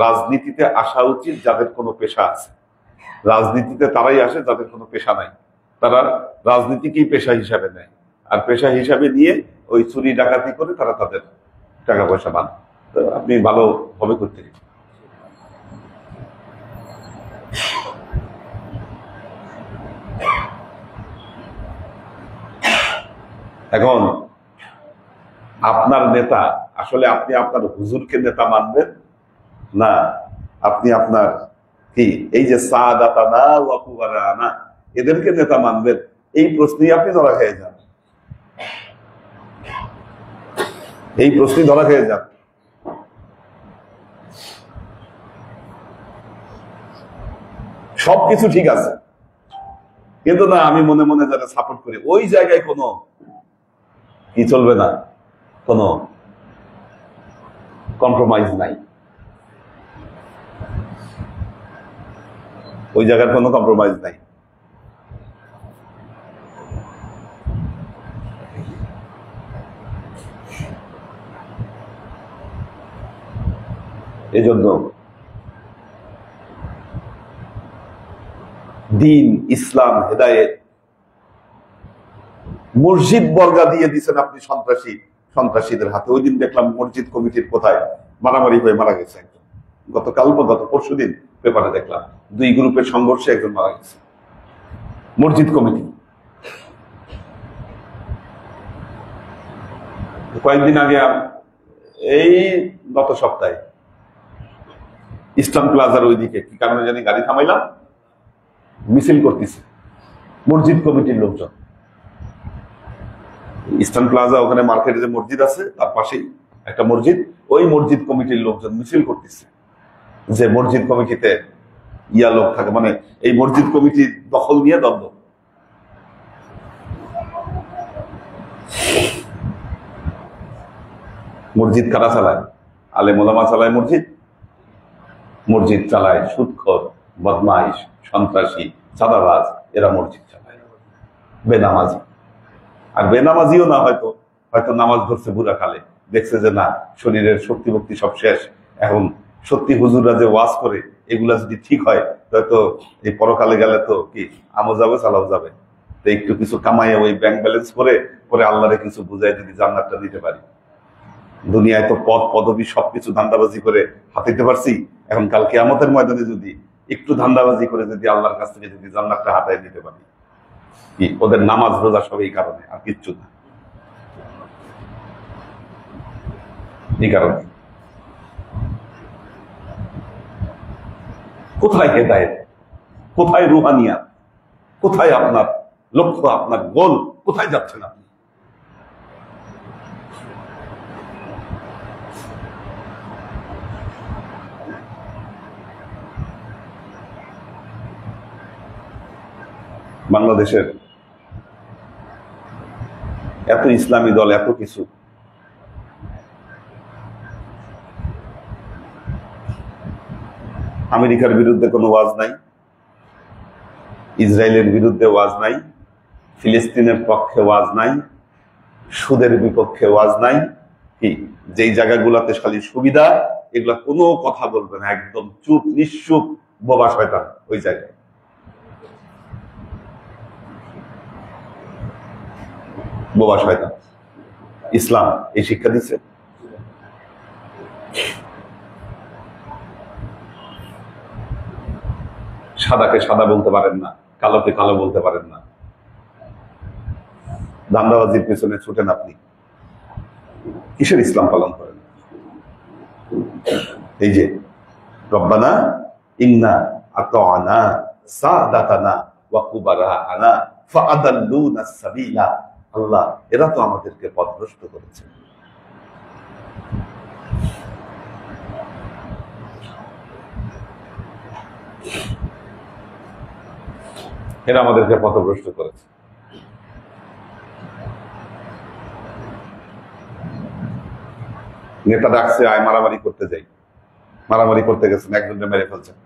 রাজনীতিতে আসা উচিত যাদের কোনো পেশা আছে। রাজনীতিতে তারাই আসে যাদের কোনো পেশা নাই, তারা রাজনীতিকেই পেশা হিসাবে নেয়, আর পেশা হিসাবে নিয়ে ওই চুরি ডাকাতি করে তারা তাদের টাকা পয়সা পান। আপনি ভালো হবে করতে। এখন আপনার নেতা আসলে আপনি আপনার হুজুরকে নেতা মানবেন না আপনি আপনার কি এই যে সাদাতানা ওয়া কুবারানা এদেরকে নেতা মানবেন? এই প্রশ্নই আপনি ধরা খেয়ে যান, এই প্রশ্নই ধরা খেয়ে যান। সবকিছু ঠিক আছে, কিন্তু না আমি মনে মনে যারা সাপোর্ট করি ওই জায়গায় কোনো কি চলবে না, কোনো কম্প্রোমাইজ নাই, ওই জায়গার কোনো কম্প্রোমাইজ নাই। এজন্য দিন, ইসলাম, হেদায়েত, মসজিদ বর্গা দিয়ে দিচ্ছেন আপনি সন্ত্রাসীদের হাতে। ওই দিন দেখলাম মসজিদ কমিটির কোথায় মারামারি হয়ে মারা গেছে একজন, গতকাল বা গত পরশুদিন পেপারে দেখলাম 2 গ্রুপের সংঘর্ষে একজন মারা গেছে, মসজিদ কমিটি। কয়েকদিন আগে এই গত সপ্তাহে ইস্টার্ন প্লাজার ওইদিকে কি কারণে জানি গাড়ি থামাইলাম, মিছিল করতেছে মসজিদ কমিটির লোকজন। ইস্টার্ন প্লাজা ওখানে মার্কেটে যে মসজিদ আছে তার পাশেই একটা মসজিদ, ওই মসজিদ কমিটির লোকজন মিছিল করতেছে যে মসজিদ কমিটিতে ইয়া লোক থাকে, মানে এই মসজিদ কমিটির দখল নিয়ে দ্বন্দ্ব। মসজিদ কারা চালায়? আলেম ওলামা চালায় মসজিদ, মসজিদ চালায় সুদখোর, বদমাইশ, সন্ত্রাসী, চাঁদাবাজ, এরা মসজিদ চালায়, বেনামাজি। আর বেনামাজিও না, হয়তো নামাজ ধরছে বুড়া কালে, দেখছে যে না শরীরের শক্তি ভক্তি সব শেষ, এখন সত্যি হুজুররা যে ওয়াজ করে এগুলা যদি ঠিক হয় তো এই পরকালে গেলে তো কি আমও যাবে চালাও যাবে। তো একটু কিছু কামাইয়ে ওই ব্যাংক ব্যালেন্স করে পরে আল্লাহরে কিছু বুঝাই যদি জান্নাতটা দিতে পারি। দুনিয়ায় তো পদ পদবি সবকিছু ধান্দাবাজি করে হাতাইতে পারছি, এখন কাল কিয়ামতের ময়দানে যদি একটু ধান্দাবাজি করে যদি আল্লাহর কাছ থেকে যদি জান্নাতটা হাতায় দিতে পারি, কি ওদের নামাজ রোজা সব এই কারণে, আর কিচ্ছু না। এই কারণে কোথায় হেদায়েত, কোথায় রুহানিয়াত, কোথায় আপনার লক্ষ্য, আপনার গোল, কোথায় যাচ্ছেন আপনি? বাংলাদেশের এত ইসলামী দল, এত কিছু, আমেরিকার বিরুদ্ধে কোনো ওয়াজ নাই, ইসরায়েলের বিরুদ্ধে ওয়াজ নাই, ফিলিস্তিনের পক্ষে ওয়াজ নাই, সুদের বিপক্ষে ওয়াজ নাই, কি যেই জায়গাগুলোতে খালি সুবিধা এগুলা কোনো কথা বলবে না, একদম চুপ নিশ্চুপ বোবা শয়তান ওই জায়গায়। বোবা শয়তান। ইসলাম এই শিক্ষা দিচ্ছে? সাদাকে সাদা বলতে পারেন না, কালোকে কালো বলতে পারেন না, ধান্দাবাজির পেছনে ছুটেন আপনি, কিসের ইসলাম পালন করেন? এই যে রব্বানা ইন্না আতা'না সাদাতানা ওয়া কুবারা'না ফাআদাল্লুনা সাবিলা, আল্লাহ এরা তো আমাদেরকে পথভ্রষ্ট করেছে। এরা আমাদেরকে পথভ্রষ্ট করেছে। নেতা ডাকছে আয় মারামারি করতে যাই, মারামারি করতে গেছেন, একজনকে মেরে ফেলছেন।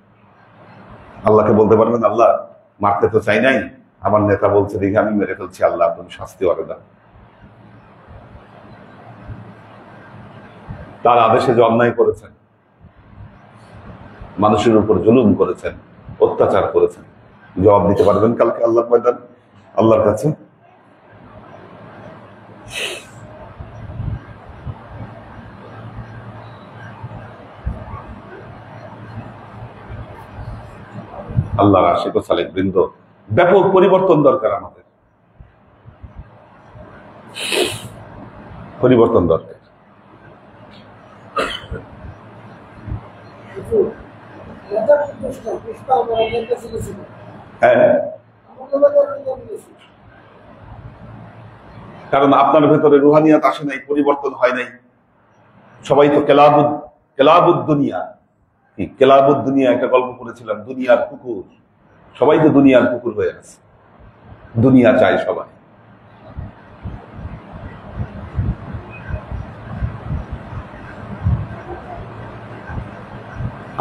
আল্লাহকে বলতে পারবেন আল্লাহ মারতে তো চাই নাই, আমার নেতা বলছে দেখে আমি মেরে ফেলছি, আল্লাহ তুমি শাস্তি করে দাও। তার আদেশে যে অন্যায় করেছেন, মানুষের উপর জুলুম করেছেন, অত্যাচার করেছেন, জবাব দিতে পারবেন কালকে আল্লাহর ময়দান, আল্লাহর কাছে? আল্লাহর আশিক ও সালেক বৃন্দ, ব্যাপক পরিবর্তন দরকার, আমাদের পরিবর্তন দরকার। হ্যাঁ, কারণ আপনার ভেতরে রুহানিয়াত আসে নাই, পরিবর্তন হয় নাই। সবাই তো কেলাবুদ দুনিয়া, কেলাবুদ দুনিয়া একটা গল্প করেছিলাম, দুনিয়ার কুকুর, সবাই তো দুনিয়ার কুকুর হয়ে আছে, দুনিয়া চায় সবাই।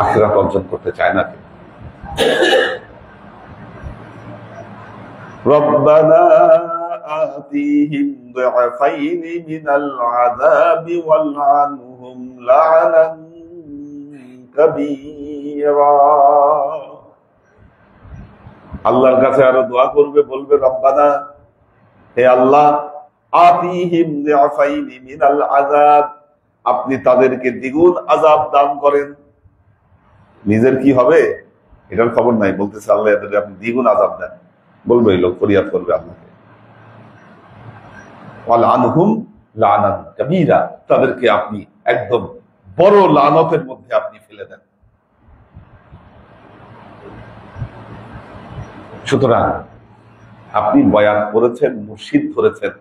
আখিরাত অর্জন করতে চায় না কেউ। রব্বানা আতিহিম দুআফাইনি মিনাল আযাবি ওয়ালআনহুম লা'নান কাবীরা। আল্লাহর কাছে আরো দোয়া করবে, বলবে রব্বানা, হে আল্লাহ, আতিহিম দুআফাইনি মিনাল আযাব, আপনি তাদেরকে দ্বিগুণ আযাব দান করেন। নিজের কি হবে এটার খবর নাই, বলতেছে আল্লাহ এদের আপনি দ্বিগুণ আযাব দেন, বলবে এই লোক, ফরিয়াদ করবে আল্লাহকে। ওয়ালআনহুম লা'নান কাবীরা, তাদেরকে আপনি একদম বড় লানতের মধ্যে আপনি ফেলে দেন। সুতরাং আপনি বয়াত করেছেন, মুর্শিদ ধরেছেন,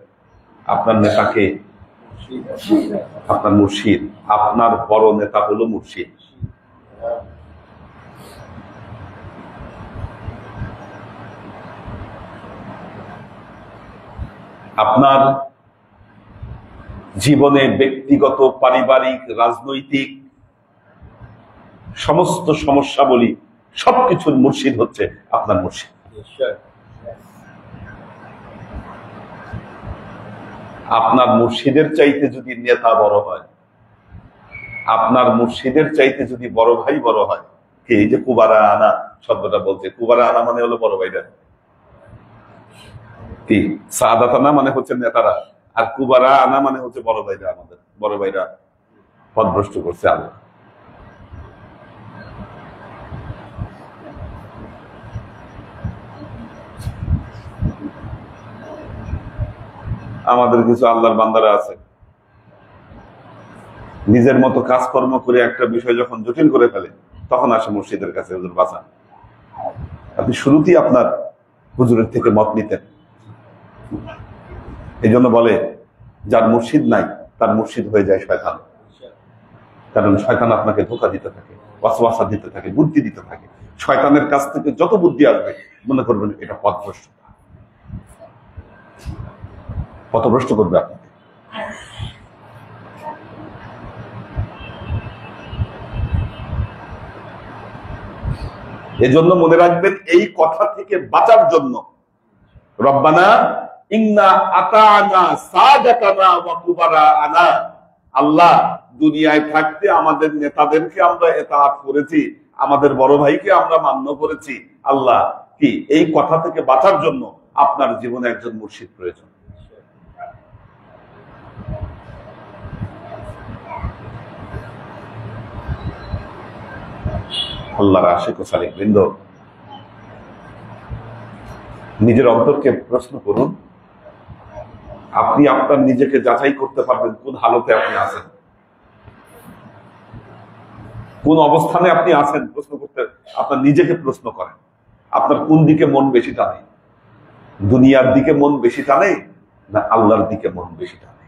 আপনার নেতাকে, আপনার মুর্শিদ, আপনার বড় নেতা হলো মুর্শিদ। আপনার জীবনে ব্যক্তিগত, পারিবারিক, রাজনৈতিক সমস্ত সমস্যাবলী সবকিছুর মুর্শিদ হচ্ছে আপনার মুর্শিদ। আপনার মুর্শিদের চাইতে যদি নেতা বড় হয়, আপনার মুর্শিদের চাইতে যদি বড় ভাই বড় হয়, এই যে কুবারা আনা শব্দটা বলছে, কুবারা আনা মানে হলো বড় ভাইরা, কি সাদাত আনা মানে হচ্ছে নেতারা, আর কুবারা আনা মানে হচ্ছে বড় ভাইরা। আমাদের বড় ভাইরা পথভ্রষ্ট করছে আল্লাহ। আমাদের কিছু আল্লাহর বান্দারা আছে, নিজের মতো কাজকর্ম করে একটা বিষয় যখন জটিল করে ফেলে তখন আসে মুর্শিদের কাছে, হুজুর বাঁচান। আপনি শুরুতেই আপনার হুজুরের থেকে মত নিতেন। এই জন্য বলে যার মুর্শিদ নাই তার মুর্শিদ হয়ে যায় শয়তান। কারণ শয়তান আপনাকে ধোঁকা দিতে থাকে, ওয়াসওয়াসা দিতে থাকে, বুদ্ধি দিতে থাকে। শয়তানের কাছ থেকে যত বুদ্ধি আসবে মনে করবেন এটা পথভ্রষ্ট, পথভ্রষ্ট করবে আপনাকে। এজন্য মনে রাখবেন, এই কথা থেকে বাঁচার জন্য রব্বানা ইন্না আতা'না সাদাতানা ওয়া কুবারা'না, আল্লাহ দুনিয়ায় থাকতে আমাদের নেতাদেরকে আমরা ইতাআত করেছি, আমাদের বড় ভাইকে আমরা মান্য করেছি। আল্লাহ কি এই কথা থেকে বাঁচার জন্য আপনার জীবনে একজন মুর্শিদ প্রয়োজন। আল্লাহর আশিক ও সালিক বৃন্দ, নিজের অন্তরকে প্রশ্ন করুন। আপনি আপনার নিজেকে যাচাই করতে পারবেন কোন হালতে আপনি আছেন, কোন অবস্থানে আপনি আছেন। প্রশ্ন করতে আপনার নিজেকে প্রশ্ন করেন, আপনার কোন দিকে মন বেশি টানে? দুনিয়ার দিকে মন বেশি টানে না আল্লাহর দিকে মন বেশি টানে?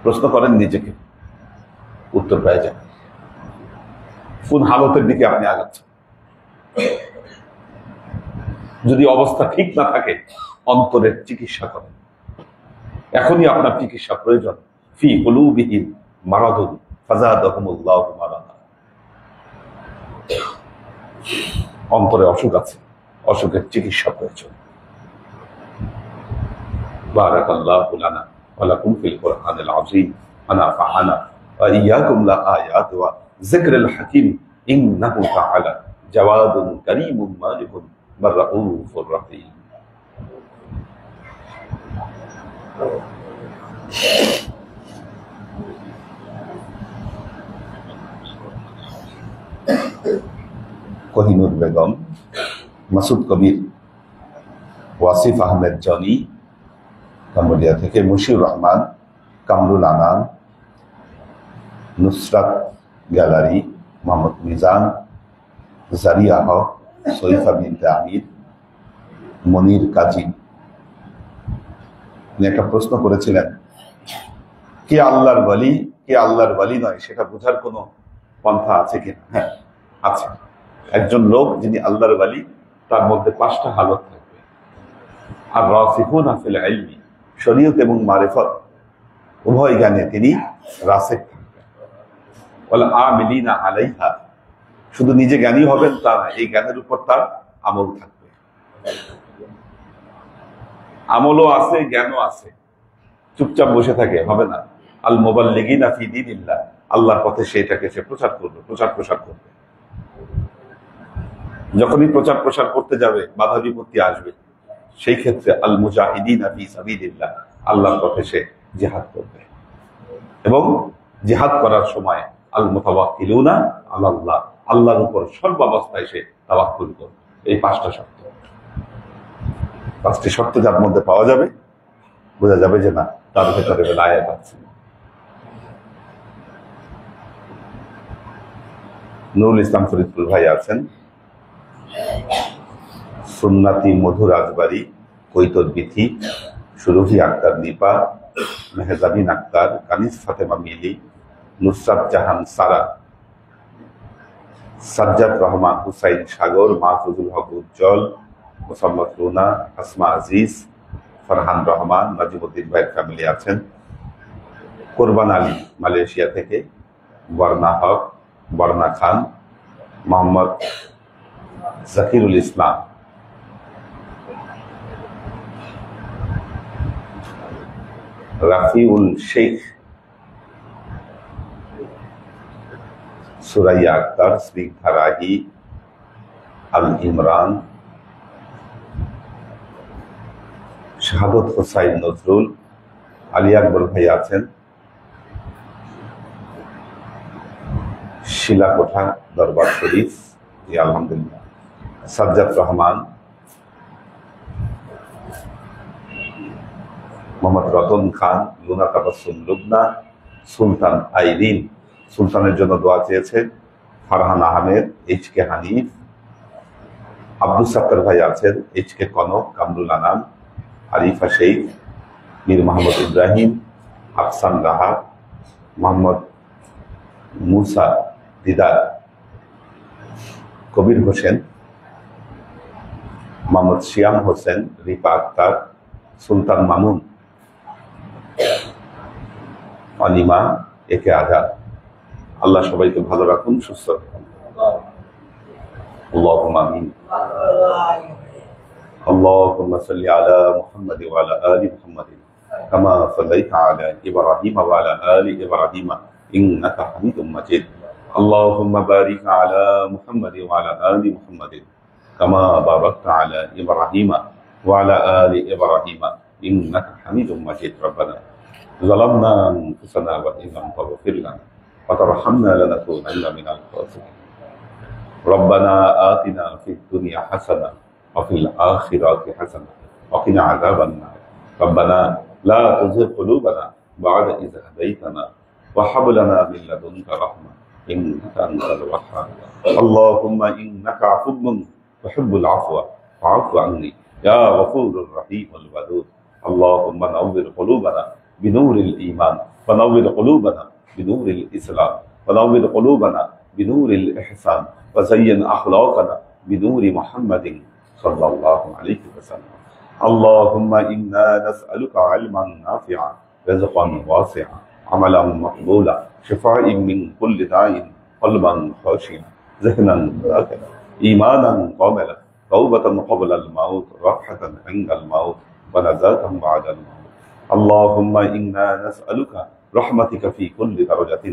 প্রশ্ন করেন নিজেকে, উত্তর পেয়ে যাবেন। কোন হালতের দিকে আপনি আগাচ্ছেন? যদি অবস্থা ঠিক না থাকে অন্তরের চিকিৎসা করেন। এখনই আপনার চিকিৎসা প্রয়োজন। ফি কুলুবিহিম মারাদুন ফাযাদাহুমুল্লাহু মারাদা। অন্তরে অসুখ আছে, অসুখের চিকিৎসা প্রয়োজন। বারাকাল্লাহু লানা ওয়া লাকুম ফিল কুরআনিল আযীম ওয়া নাফা'না ওয়া ইয়্যাকুম লা আয়াতি ওয়া যিকরিল হাকীম ইন্নাহু তাআলা জাওয়াদুন কারীমুন মালিকুন রাউফুর রহিম। কোহিনুর বেগম, মাসুদ কবির, ওয়াসিফ আহমেদ জনি কাম্বোডিয়া থেকে, মুশিউর রহমান, কামরুল আনাম, নুসরাত গ্যালারি, মোহাম্মদ মিজান, জারিয়া হক, সৈফা বিনতে আমির, মনির কাজী একটা প্রশ্ন করেছিলেন, কে আল্লাহর ওয়ালি, কে আল্লাহর ওয়ালি নয় সেটা বোঝার কোনো পন্থা আছে কিনা? হ্যাঁ আছে। একজন লোক যিনি আল্লাহর ওয়ালি তার মধ্যে 5টা হালত থাকবে। আর রাসিখুনা ফিল ইলমি, শরীয়ত এবং মারিফত উভয় জ্ঞানে তিনি রাসিখ থাকবেন। ওয়াল আমিলিনা আলাইহা, শুধু নিজে জ্ঞানী হবেন তা না, এই জ্ঞানের উপর তার আমল থাকবে। আমলও আছে, জ্ঞানও আছে, চুপচাপ বসে থাকে হবে না। আল মুবাল্লিগিনা ফি দীনিল্লাহ, আল্লাহর পথে সেটাকে সে প্রচার করবে, প্রচার করবে। যখনই প্রচার প্রসার করতে যাবে বাধা বিপত্তি আসবে, সেই ক্ষেত্রে আল মুজাহিদিনা ফি সাবিলিল্লাহ, আল্লাহর পথে সে জিহাদ করবে। এবং জিহাদ করার সময় আল মুতাওয়াক্কিলুনা আলাল্লাহ, আল্লাহর উপর সর্বাবস্থায় সে তাওয়াক্কুল করবে। এই 5টা শর্ত, 5টি শর্ত যার মধ্যে পাওয়া যাবে বোঝা যাবে যে না তার ভেতরে বেলায়েত আছে। নুরুল ইসলাম ফরিদপুর ভাই আছেন, সুন্নাতি মধু রাজবাড়ি, কৈতর বিথি, সুরভি আক্তার নিপা, মেহজাবিন আক্তার, কানিস ফাতেমা মিলি, নুসরাত জাহান সারা, সাজ্জাদ রহমান হুসাইন সাগর, মাহফুজুল হক উজ্জ্বল, মোসাম্মদ রুনা, আসমা আজিজ, ফরহান রহমান, নাজিমুদ্দিন ভাইয়ের ফ্যামিলি আছেন, কোরবান আলী মালয়েশিয়া থেকে, বর্ণা হক, বর্ণা খান, মোহাম্মদ জাকিরুল ইসলাম, রাফিউল শেখ, সুরাইয়া আক্তার, স্নিগ্ধা রাহি, আল ইমরান, শাহাদত হোসাইন নজরুল, আলী আকবর ভাই আছেন, শিলাকোঠা দরবার শরীফ, আলহামদুলিল্লাহ, সাজ্জাদ রহমান, মোহাম্মদ রতন খান, লুনা তাবাসসুম লুবনা, সুলতান আইরিন, সুলতানের জন্য দোয়া চেয়েছে, ফারহান আহমেদ, এইচ.কে হানিফ, আব্দুল সাত্তার ভাই আছেন, এইচ.কে কনক, কামরুল আনাম, আরিফা শেখ, মীর মোহাম্মদ ইব্রাহিম, আফসান রাহা, মোহাম্মদ মুসা দিদার, কবির হোসেন, মোহাম্মদ শিয়াম হোসেন, রিফা আক্তার, সুলতান মামুন, অনিমা, একে আজাদ। আল্লাহ সবাইকে ভালো রাখুন, সুস্থ রাখুন। আল্লাহুম্মা আমিন। আল্লাহুম্মা সাল্লি আলা মুহাম্মাদ ওয়া আলা আলি মুহাম্মাদ কামা সাল্লাইতা আলা ইব্রাহিম ওয়া আলা আলি ইব্রাহিম ইন্নাকা হামিদুম মাজিদ। আল্লাহুম্মা বারিক আলা মুহাম্মাদ ওয়া আলা আলি মুহাম্মাদ কামা বারাকতা আলা ইব্রাহিম ওয়া আলা আলি ইব্রাহিম ইন্নাকা হামিদুম মাজিদ। রব্বানা ظلمنا أنفسنا وإن لم تغفر لنا وترحمنا لنكونن من الخاسرين. ربنا آتنا في الدنيا حسنة وفي الآخرة حسنة وقنا عذاب النار. ربنا لا تزغ قلوبنا بعد إذ هديتنا وهب لنا من لدنك رحمة إنك أنت الوهاب. اللهم إنك عفو تحب العفو فاعف عني يا غفور رحيم الودود. اللهم نور قلوبنا بنور الإيمان ونور قلوبنا بنور الإسلام ونور قلوبنا بنور الإحسان وزين أخلاقنا بنور محمد صلى الله عليه وسلم. اللهم إنا نسألك علما نافعا رزقا واسعا عملا مقبولا شفاء من كل داء قلبا خاشعا ذهنا ذاكرا إيمانا كاملا توبة قبل الموت راحة عند الموت ونجاة بعد الموت. اللهم إنا نسألك رحمتك في كل درجة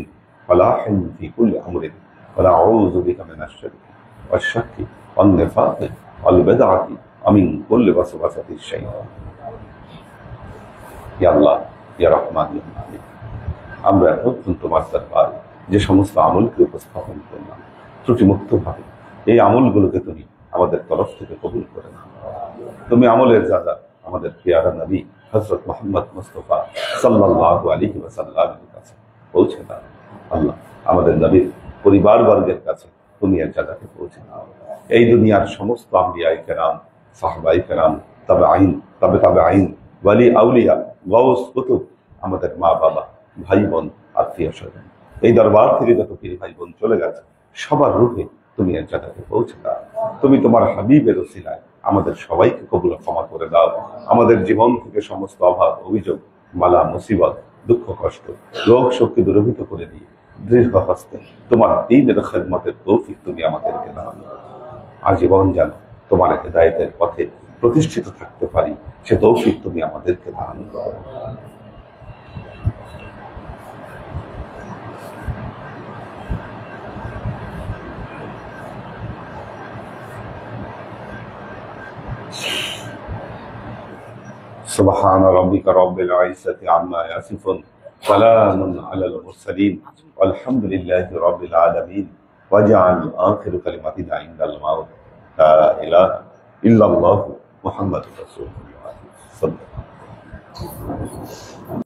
فلاح في كل أمر ونعوذ بك من الشرك والشك والنفاق والبدعة ومن كل وسوسة الشيطان. يا الله يا رحمن يا مالك, আমরা এতক্ষণ তোমার দরবারে যে সমস্ত আমলকে উপস্থাপন করলাম ত্রুটিমুক্তভাবে, এই আমলগুলোকে তুমি আমাদের তরফ থেকে কবুল করে নাও। তুমি আমলের যাজা আমাদের পেয়ারা নবী হযরত মুহাম্মদ মুস্তাফা সাল্লাল্লাহু আলাইহি ওয়াসাল্লামের কাছে পৌঁছে দাও। আল্লাহ আমাদের নবীর পরিবারবর্গের কাছে তুমি এর জায়গাকে পৌঁছে দাও। এই দুনিয়ার সমস্ত আম্বিয়ায়ে কেরাম, সাহাবায়ে কেরাম, তাবেঈন, তাবেঈন, ওয়ালি আউলিয়া, গাউস, কুতুব, আমাদের মা বাবা, ভাই বোন, আত্মীয় স্বজন, এই দরবার থেকে যত পীর ভাই বোন চলে গেছে সবার রূপে তুমি এর জায়গাকে পৌঁছে দাও। তুমি তোমার হাবিবের ওসিলায় আমাদের সবাইকে কবুল ক্ষমা করে দাও। আমাদের জীবন থেকে সমস্ত অভাব, অভিযোগ, বালা, মুসিবত, দুঃখ, কষ্ট, রোগ, শক্তি দূরীভূত করে দিয়ে দৃঢ় হস্তে তোমার দ্বীনের খেদমতের তৌফিক তুমি আমাদেরকে দাও। আজীবন যেন তোমার হেদায়েতের পথে প্রতিষ্ঠিত থাকতে পারি, সে তৌফিক তুমি আমাদেরকে দান করো। سبحان ربك رب العزة عما يصفون سلام على المرسلين والحمد لله رب العالمين واجعل آخر كلمتنا عند الموت لا إله إلا الله محمد رسول الله صلى الله عليه وسلم.